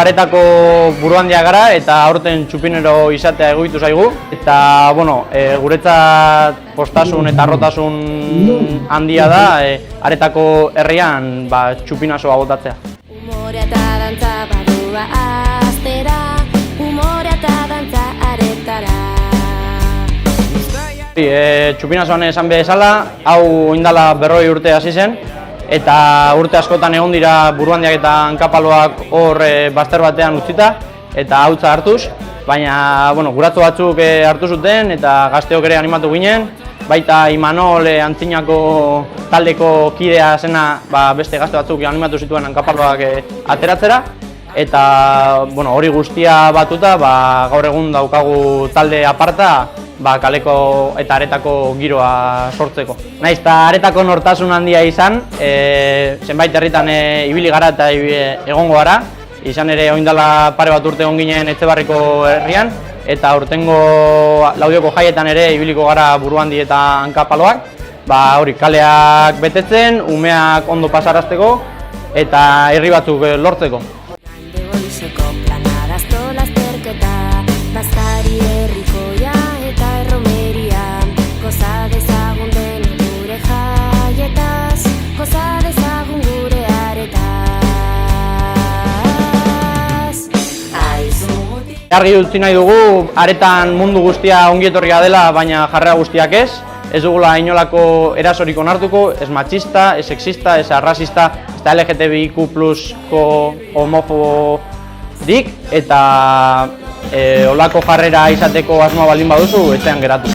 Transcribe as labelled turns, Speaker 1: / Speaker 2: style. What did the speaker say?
Speaker 1: Aretako buruhandia gara eta aurten txupinero izatea egokitu zaigu. Eta, guretzat postasun eta arrotasun handia da Aretako herrian txupinazoa botatzea.
Speaker 2: Umorea eta dantza badua aztera, umorea eta dantza aretara.
Speaker 1: Txupinazoan esan bezala, hau indala 40 urte hasi zen. Eta urte askotan egon dira buruhandiak eta hankapaloak hor bazter batean utzita eta hautza hartuz. Baina, guratxo batzuk hartu zuten eta gazteok ere animatu ginen. Baita Imanol antzinako taldeko kidea zena beste gazte batzuk animatu zituen hankapaloak ateratzera. Eta hori guztia batuta gaur egun daukagu talde aparta kaleko eta Aretako giroa sortzeko. Naiz eta Aretako nortasun handia izan, zenbait herritan ibili gara eta egongo gara. Izan ere oraindela pare bat urte egon ginen Etxebarriko herrian eta aurtengo Laudioko jaietan ere ibiliko gara buruhandi eta hankapaloak. Hori kaleak betetzen, umeak ondo pasarazteko eta herri batzuk lortzeko.
Speaker 2: Bazkari herrikoia eta erromeria, goza dezagun den gure jaietaz, goza dezagun gure aretaz.
Speaker 1: Argi utzi nahi dugu, Aretan mundu guztia ongietorria dela, baina jarrera guztiak ez. Ez dugula inolako erasorik onartuko, ez matxista, ez sexista, ez arrazista, ez LGTBIQ+ko homofobo dik, eta olako jarrera izateko asmoa baldin baduzu, etxean geratu.